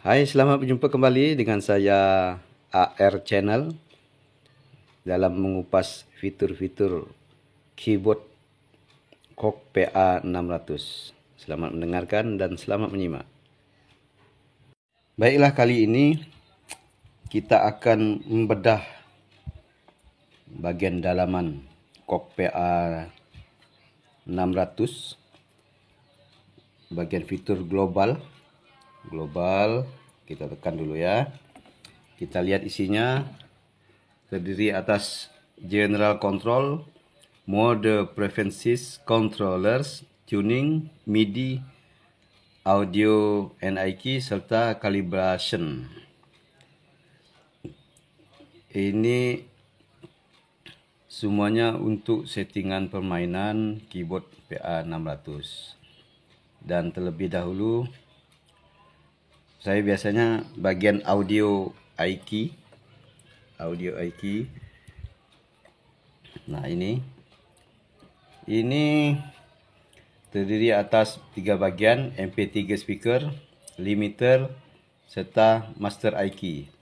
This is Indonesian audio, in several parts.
Hai, selamat berjumpa kembali dengan saya AR Channel dalam mengupas fitur-fitur keyboard Korg PA600. Selamat mendengarkan dan selamat menyimak. Baiklah, kali ini kita akan membedah bagian dalaman Korg PA600, bagian fitur global. Kita tekan dulu ya. Kita lihat isinya. Terdiri atas general control, mode preferences, controllers, tuning, MIDI, audio NIK, serta calibration. Ini semuanya untuk settingan permainan keyboard PA600. Dan terlebih dahulu, saya biasanya bagian audio IK. Nah, ini terdiri atas 3 bagian: MP3 speaker, limiter, serta master IK.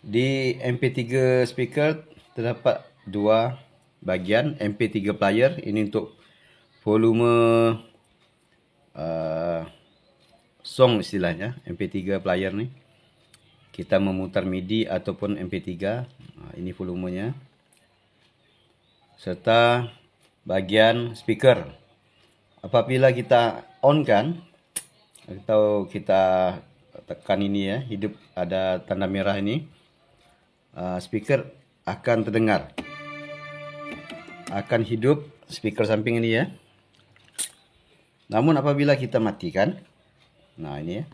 Di MP3 speaker terdapat 2 bagian: MP3 player, ini untuk volume song istilahnya. MP3 player nih, kita memutar MIDI ataupun MP3. Ini volumenya. Serta bagian speaker. Apabila kita on kan, atau kita tekan ini ya, hidup ada tanda merah ini, speaker akan terdengar. Akan hidup speaker samping ini ya. Namun apabila kita matikan, nah ini ya,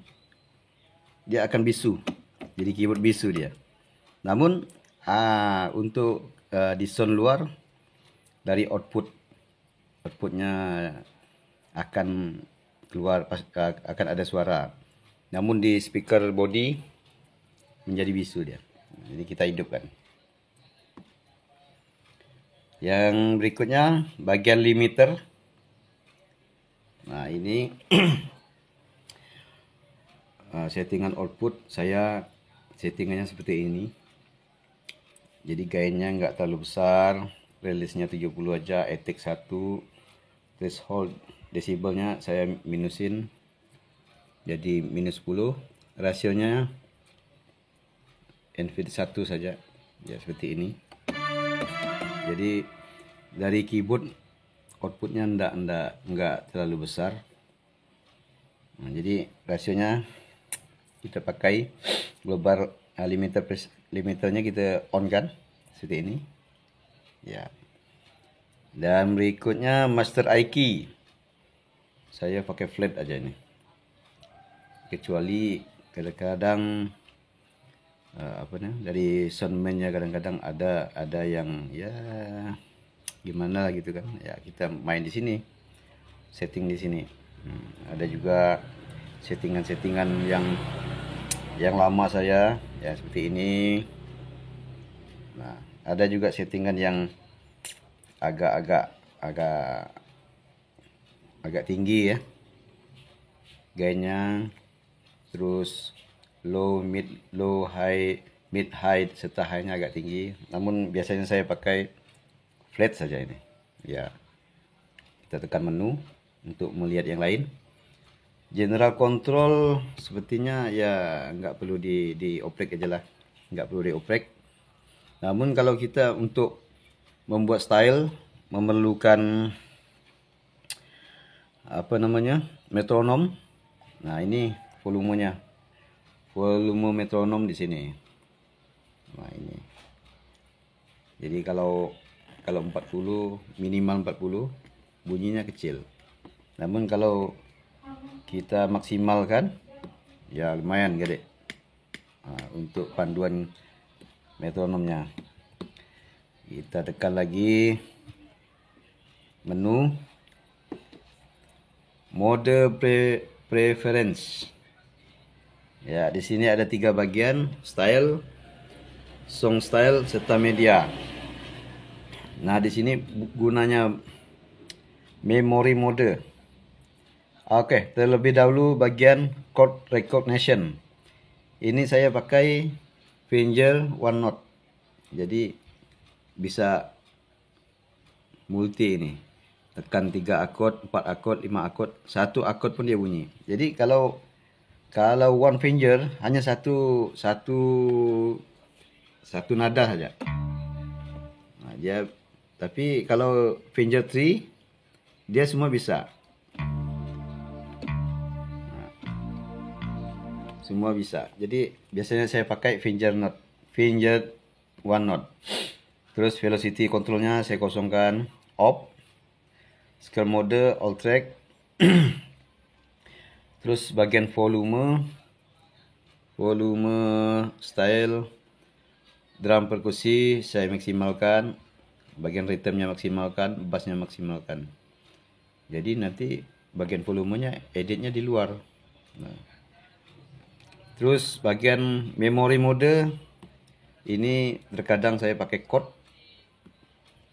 dia akan bisu. Jadi keyboard bisu dia. Namun untuk di sound luar, dari outputnya akan keluar, akan ada suara. Namun di speaker body menjadi bisu dia. Jadi kita hidupkan. Yang berikutnya bagian limiter. Nah, ini settingan output saya settingannya seperti ini. Jadi gainnya nggak terlalu besar, release-nya 70 aja, attack 1, threshold decibelnya saya minusin jadi minus 10, rasionya NVIDIA 1 saja ya, seperti ini. Jadi dari keyboard outputnya enggak terlalu besar. Nah, jadi rasionya kita pakai global limiternya kita on kan, seperti ini ya. Dan berikutnya master IK, saya pakai flat aja ini, kecuali kadang-kadang dari soundman-nya kadang-kadang ada yang ya gimana gitu kan ya, kita main di sini, setting di sini. Ada juga settingan yang lama saya ya, seperti ini. Nah, ada juga settingan yang agak tinggi ya gainnya, terus low, high, mid, high, serta high-nya agak tinggi. Namun biasanya saya pakai flat saja ini ya. Kita tekan menu untuk melihat yang lain. General control sepertinya ya nggak perlu dioprek aja lah, nggak perlu dioprek. Namun kalau kita untuk membuat style memerlukan metronom. Nah, ini volumenya, volume metronom di sini. Nah, ini. Jadi kalau 40, minimal 40, bunyinya kecil. Namun kalau kita maksimalkan ya lumayan gede. Untuk panduan metronomnya, kita tekan lagi menu mode preference ya. Di sini ada 3 bagian: style, song style, serta media. Nah, di sini gunanya memory mode. Oke, terlebih dahulu bagian chord recognition. Ini saya pakai finger one note. Jadi bisa multi ini. Tekan 3 akord, 4 akord, 5 akord, 1 akord pun dia bunyi. Jadi kalau one finger hanya satu nada saja. Nah, tapi kalau finger three dia semua bisa. Semua bisa. Jadi biasanya saya pakai finger one note. Terus velocity controlnya saya kosongkan off. Scale mode all track. Terus bagian volume style, drum perkusi saya maksimalkan. Bagian rhythmnya maksimalkan, bassnya maksimalkan. Jadi nanti bagian volumenya editnya di luar. Nah. Terus bagian memory mode ini terkadang saya pakai chord,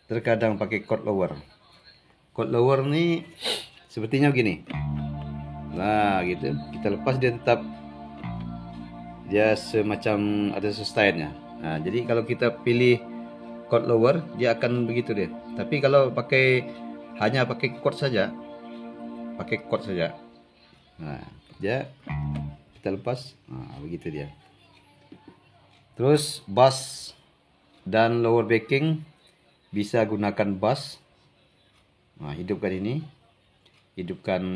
terkadang pakai chord lower. Chord lower ini sepertinya begini. Nah, gitu. Kita lepas dia semacam ada sustain-nya. Nah, jadi kalau kita pilih chord lower dia akan begitu deh. Tapi kalau hanya pakai chord saja, Nah, dia kita lepas, nah, begitu dia. Terus bass dan lower backing bisa gunakan bass. Nah, hidupkan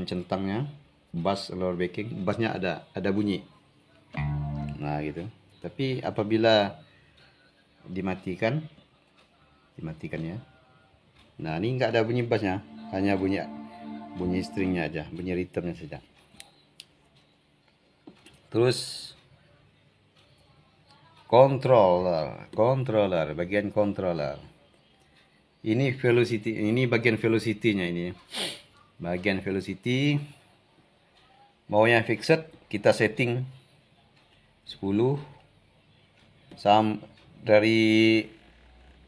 centangnya, bass lower backing, bassnya ada bunyi. Nah, gitu. Tapi apabila dimatikan ya. Nah, ini nggak ada bunyi bassnya, hanya bunyi stringnya aja, bunyi rhythmnya saja. Terus controller, bagian controller. Ini velocity, ini bagian velocity-nya ini. Bagian velocity mau yang fixed kita setting 10 dari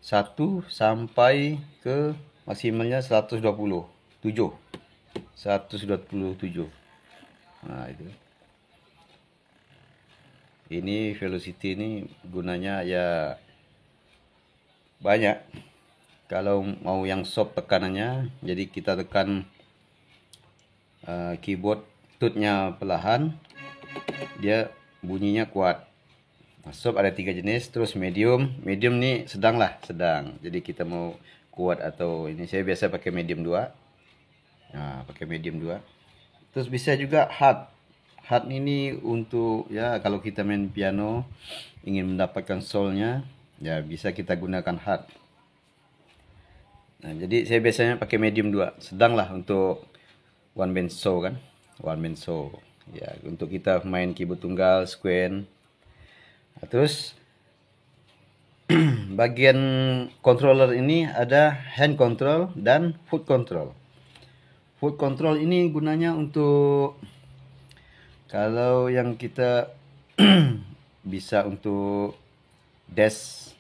1 sampai ke maksimalnya 127. Nah, itu. Ini velocity ini gunanya ya banyak. Kalau mau yang soft tekanannya, jadi kita tekan keyboard tutnya perlahan, dia bunyinya kuat. Nah, soft ada 3 jenis, terus medium nih sedang. Jadi kita mau kuat atau ini, saya biasa pakai medium 2. Nah, pakai medium 2. Terus bisa juga hard. Hard ini untuk ya kalau kita main piano ingin mendapatkan soulnya, ya bisa kita gunakan hard. Nah, jadi saya biasanya pakai medium 2, sedang lah untuk one man show kan. One man show. Ya, untuk kita main keyboard tunggal, square. Nah, terus bagian controller ini ada hand control dan foot control. Foot control ini gunanya untuk kalau yang kita bisa untuk dash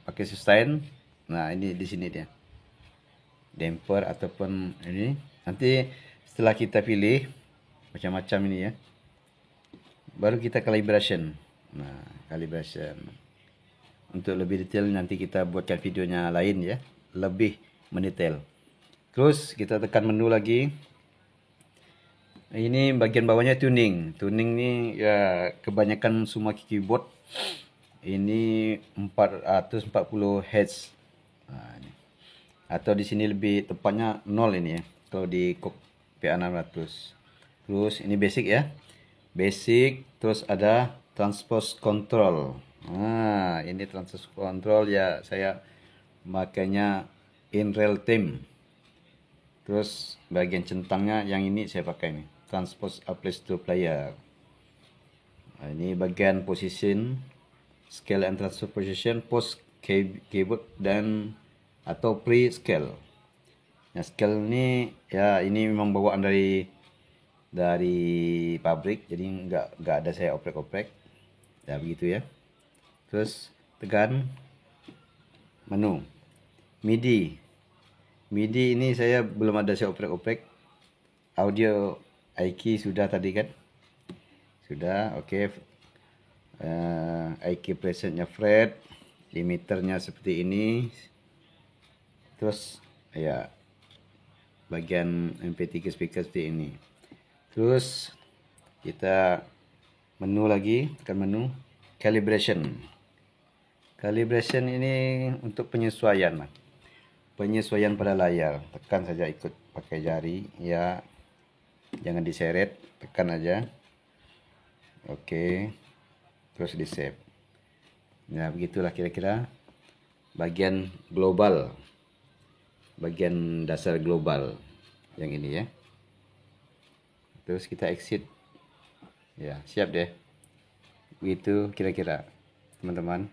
pakai sustain. Nah, ini di sini dia. Damper ataupun ini. Nanti setelah kita pilih macam-macam ini ya. Baru kita calibration. Nah, calibration. Untuk lebih detail nanti kita buatkan videonya lain ya. Lebih mendetail. Terus kita tekan menu lagi. Ini bagian bawahnya tuning. Tuning ini ya kebanyakan semua keyboard ini 440 Hz. Nah, ini. Atau di sini lebih tepatnya 0 ini ya. Kalau di PA600. Terus ini basic ya. Basic, terus ada transpose control. Nah, ini transpose control ya saya makanya in real time. Terus bagian centangnya yang ini saya pakai nih, transpose applies to player. Nah, ini bagian position, scale and transfer position, post keyboard dan atau pre scale. Nah, scale ini ya ini memang bawaan dari pabrik, jadi nggak ada saya oprek-oprek. Ya begitu ya. Terus tekan menu MIDI ini saya belum ada saya oprek-oprek. audio IK sudah tadi kan? Sudah, oke. IK presetnya fret, limiternya seperti ini. Terus ya bagian MP3 speaker seperti ini. Terus kita menu lagi, tekan menu calibration. Calibration ini untuk penyesuaian, penyesuaian pada layar. Tekan saja ikut pakai jari, ya, jangan diseret, tekan aja. Oke, terus di save. Nah, begitulah kira-kira bagian global, bagian dasar global yang ini ya. Terus kita exit. Ya, siap deh. Begitu kira-kira, teman-teman.